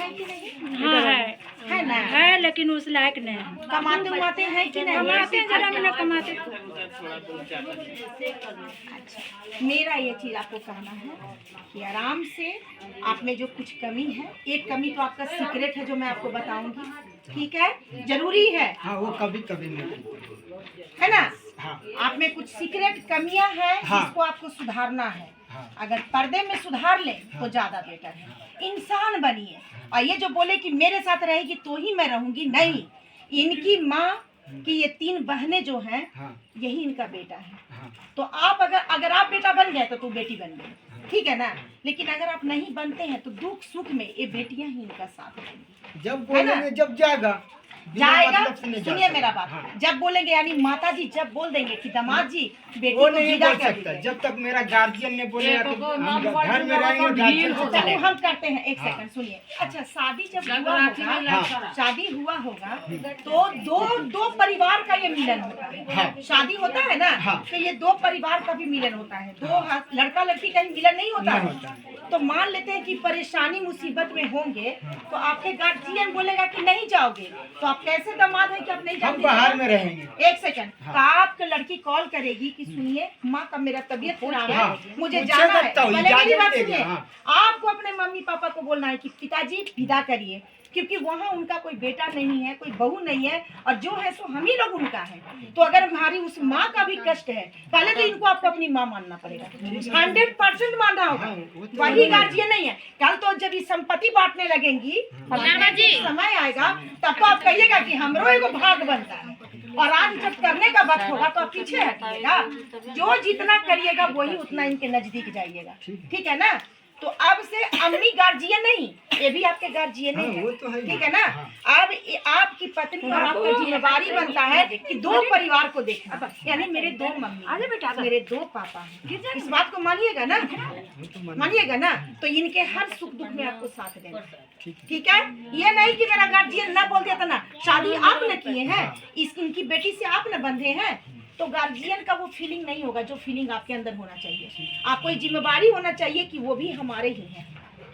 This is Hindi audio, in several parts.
है कि नहीं? हाँ है ना? है, लेकिन उस लायक नहीं। कमाते उमाते हैं कि नहीं? कमाते हैं, जरा मैंने कमाते। अच्छा, मेरा ये चीज़ आपको कहना है कि आराम से आप में जो कुछ कमी है, एक कमी तो आपका सीक्रेट है जो मैं आपको बताऊंगी, ठीक है? जरूरी है। हाँ, वो कभी कभी नहीं। है ना? हाँ। आप में कुछ सीक्रेट कमियां हैं, हाँ। जिसको आपको सुधारना है। हाँ। अगर पर्दे में सुधार लें तो ज्यादा बेटर है। इंसान बनिए। और ये जो बोले कि मेरे साथ रहेगी तो ही मैं रहूंगी, नहीं। इनकी माँ की ये 3 बहनें जो हैं, हाँ। यही इनका बेटा है। हाँ। तो आप अगर आप बेटा बन गए तो तू बेटी बन गई, ठीक है ना? लेकिन अगर आप नहीं बनते हैं तो दुख सुख में ये बेटियां ही इनका साथ देंगी। जब बोलेंगे जब जाएगा मतलब से नहीं सुनिए जाता। मेरा बात। हाँ। जब बोलेंगे यानी माता जी जब बोल देंगे कि दामाद जी बेटी वो को नहीं विदा बोल कर सकता दीजिए। जब तक मेरा गार्जियन ने बोलेगा कि हम घर में रहेंगे, गार्जियन से अच्छा, चलेगा। हम करते हैं, एक सेकंड सुनिए। अच्छा, शादी जब हुआ होगा, हाँ। शादी हुआ होगा तो दो परिवार का ये मिलन होता है। हाँ। शादी होता है ना, हाँ। तो ये 2 परिवार का भी मिलन होता है। लड़का लड़की का ही मिलन नहीं होता नहीं है। होता। तो मान लेते हैं कि परेशानी मुसीबत में होंगे तो आपके गार्जियन बोलेगा कि नहीं जाओगे, तो आप कैसे दामाद है कि आप नहीं हम जाते? बाहर में रहेंगे। एक सेकंड। हाँ। तो आपकी लड़की कॉल करेगी कि सुनिए माँ का मेरा तबीयत खराब है, हाँ। मुझे पूछे जाना है। सकता हूँ, पहले मेरी इजाजत बात देगी, सुनिए। हाँ। आपको अपने मम्मी पापा को बोलना है कि पिताजी विदा करिए, क्योंकि वहाँ उनका कोई बेटा नहीं है, कोई बहू नहीं है, और जो है सो हम ही लोग उनका है। तो अगर हमारी उस माँ का भी कष्ट है, पहले तो इनको आपको अपनी माँ मानना पड़ेगा, 100% मानना होगा। हाँ, वो तो वही गार्जियन नहीं है। कल तो जब ये संपत्ति बांटने लगेंगी, समय आएगा, तब तो आप कहिएगा कि हमरो एगो भाग बनता है। और आज जब करने का वक्त होगा तो आप पीछे हटिएगा। जो जितना करिएगा वही उतना इनके नजदीक जाइएगा, ठीक है ना? तो अब से अम्मी गार्जियन नहीं, ये भी आपके गार्जियन हाँ, नहीं वो है, तो है। ठीक है ना? हाँ। अब आपकी पत्नी और आपका जिम्मेवारी बनता है कि 2 परिवार को देखना। यानी मेरे 2 मम्मी, मेरे 2 पापा हैं। इस बात को मानिएगा ना? मानिएगा ना? तो इनके हर सुख दुख में आपको साथ देना, ठीक है? ये नहीं कि मेरा गार्जियन ना बोल देता ना, शादी आप न किए हैं, इनकी बेटी से आप न बंधे हैं, तो गार्जियन का वो फीलिंग नहीं होगा जो फीलिंग आपके अंदर होना चाहिए। आपको ये जिम्मेवारी होना चाहिए कि वो भी हमारे ही हैं,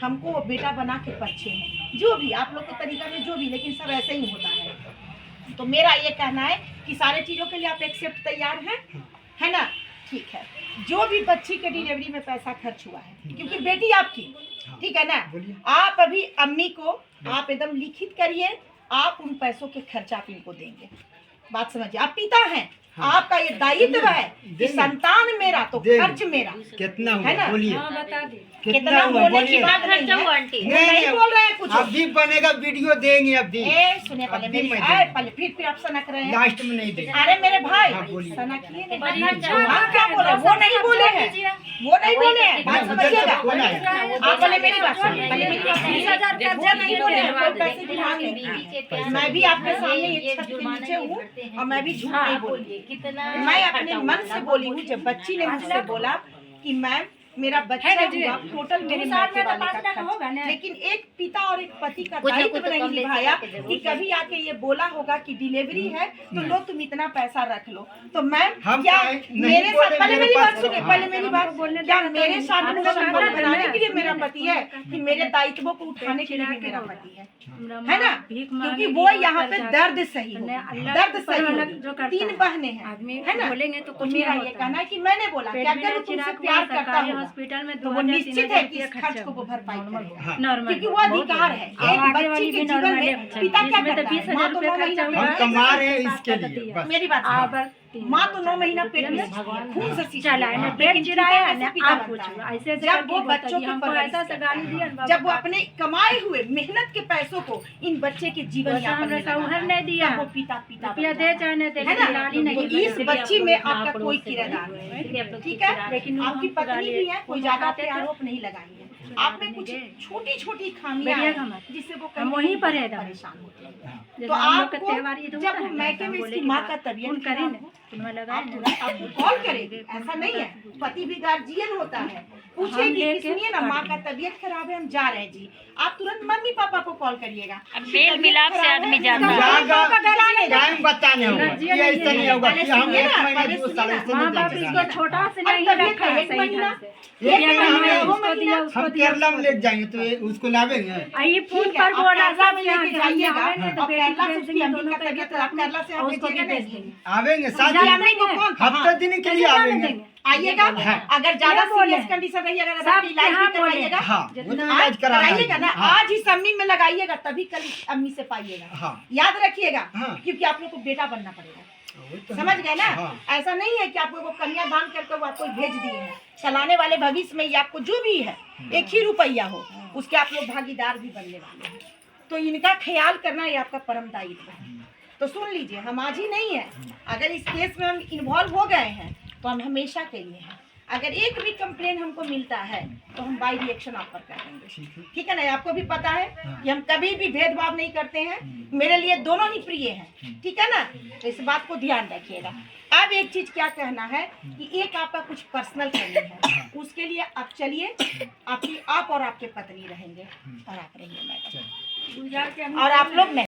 हमको वो बेटा बना के पक्षे हैं, जो भी आप लोग के तरीका में जो भी, लेकिन सब ऐसे ही होता है। तो मेरा ये कहना है कि सारे चीज़ों के लिए आप एक्सेप्ट तैयार हैं, है ना? ठीक है। जो भी बच्ची के डिलीवरी में पैसा खर्च हुआ है, क्योंकि बेटी आपकी, ठीक है ना? आप अभी अम्मी को आप एकदम लिखित करिए, आप उन पैसों के खर्चा आप इनको देंगे। बात समझिए, आप पिता हैं, आपका ये दायित्व है कि संतान मेरा तो खर्च मेरा। कितना है ना? हुआ बोलिए? कितना बोलने की बात नहीं नहीं बोल रहे हैं कुछ। अभी बनेगा वीडियो देंगे अभी। सुनिए पहले मेरी पहले फिर आप सनक रहे हैं। लास्ट में नहीं देंगे। अरे मेरे भाई, हाँ, बोलिए। सनकिए नहीं। आप क्या बोले? वो नहीं बोले हैं, वो नहीं बोले हैं। बात समझिएगा। आप पहले मेरी बात सुनिए, पहले मेरी बात सुनिए। वो नहीं बोले हैं, कोई पैसे की मांग नहीं। मैं भी आपके सामने ये छत के नीचे हूँ और मैं भी झूठ नहीं बोली। मैं अपने मन से बोली हूँ। जब बच्ची ने मुझसे बोला कि मैम मेरा बच्चा हुआ, टोटल मेरे मायके वाले का खर्च, लेकिन एक पिता और एक पति का दायित्व नहीं निभाया कि कभी आके ये बोला होगा कि डिलीवरी है तो लो तुम इतना पैसा रख लो। तो मैम क्या मेरे साथ, पहले मेरी बात सुनिए, पहले मेरी बात, क्या मेरे साथ संबंध बनाने के लिए मेरा पति है कि मेरे दायित्वों को उठाने के लिए भी मेरा पति है ना? क्योंकि वो यहाँ पे दर्द सही हो, दर्द सही हो। 3 बहनें हैं, है ना? तो मेरा ये कहना है कि मैंने बोला कि अगर तुमसे प्यार करता हूँ हॉस्पिटल में तो वो निश्चित है कि इस खर्च को वो भरपाई करेगा, क्योंकि वो अधिकार है। एक बच्ची के जीवन में पिता क्या करता है? माँ तो 9 महीना हम कमा रहे हैं इसके लिए बस। मेरी बात, माँ तो 9 महीना पेट में खून से चला है, पेट चिराया है ना, आप पूछो ऐसे जब वो बच्चों के परवरिश, जब वो अपने कमाए हुए मेहनत के पैसों को इन बच्चे के जीवन यापन में नहीं दिया, वो पिता दे चाहे है ना? तो इस बच्ची में आपका कोई किरदार नहीं, ठीक है? लेकिन आपकी पत्नी भी है, कोई ज्यादा पे आरोप नहीं लगाएंगे। आप में कुछ छोटी छोटी खामियां हैं जिससे वो वहीं पर परेशान होते हैं। तो आपको जब मैके में इसकी माँ का तबीयत खराब हो, आप तुरंत आपको कॉल करेंगे, ऐसा नहीं है। पति भी गार्जियन होता है, पूछेगी कि लेके सुनिए ना कर माँ का तबीयत खराब है, हम जा रहे हैं जी, आप तुरंत मम्मी पापा को कॉल करिएगा। मेल मिलाप से आदमी जाता है। टाइम बताने होगा लज्जा ये ऐसा नहीं होगा कि हम सुनिए एक ना, महीने पहले 2 साल सुनिए ऐसे माँ नहीं बाप देते इसको हैं। छोटा से और नहीं तबीयत रखा है एक सही महीना, ढंग से। एक ये महीना महीना हमें उसको दिया, उसको हम दिया, केरला में उसको ले जाएंगे तो ये उसको लावेंगे। दिया। ये फोन ठीक है, पर आप बोला केरला सब में यहाँ लेके के हम जाइएगा, यहाँ नहीं तो और बेटी केरला भेज से उसकी देंगे, अम्मी दोनों का का तबीयत खराब, केरला से आप उसको भी भेजिएगा भेज नहीं? देंगे। आवेंगे साथ जा ही अम्मी को कौन कहा? हफ्ते दिन के लिए कैसे जाने आवेंगे। देंगे? आइएगा, हाँ। अगर ज्यादा क्या बोले? सीरियस कंडीशन रही, अगर सब रात इलाज यहाँ भी बोले। कराइएगा, हाँ वो तो जितना इलाज कराना कराइएगा ना, हाँ। आज ही अम्मी में लगाइएगा, तभी कल अम्मी से पाइएगा। हाँ। याद रखिएगा, हाँ। क्योंकि आप लोग को बेटा बनना पड़ेगा। वो तो समझ गए ना? हाँ। ऐसा नहीं है कि आपको वो कन्यादान करके वो आपको भेज दिए हैं। चलाने वाले भविष्य में ये आपको जो भी है, एक ही रुपया हो, उसके आप लोग भागीदार भी बनने वाले हैं। तो इनका ख्याल करना ये आपका परम दायित्व है। तो सुन लीजिए, हम आज ही नहीं है, अगर इस केस में हम इन्वॉल्व हो गए हैं तो हम हमेशा के लिए हैं। अगर एक भी कंप्लेन हमको मिलता है तो हम बाय रिएक्शन आप पर कर देंगे। ठीक है ना? आपको भी पता है कि हम कभी भी भेदभाव नहीं करते हैं, मेरे लिए दोनों ही प्रिय हैं। ठीक है ना? तो इस बात को ध्यान रखिएगा। अब एक चीज क्या कहना है कि एक आपका कुछ पर्सनल करनी है, उसके लिए आप चलिए, आप और आपके पत्नी रहेंगे और आप रहिए मैडम, और आप लोग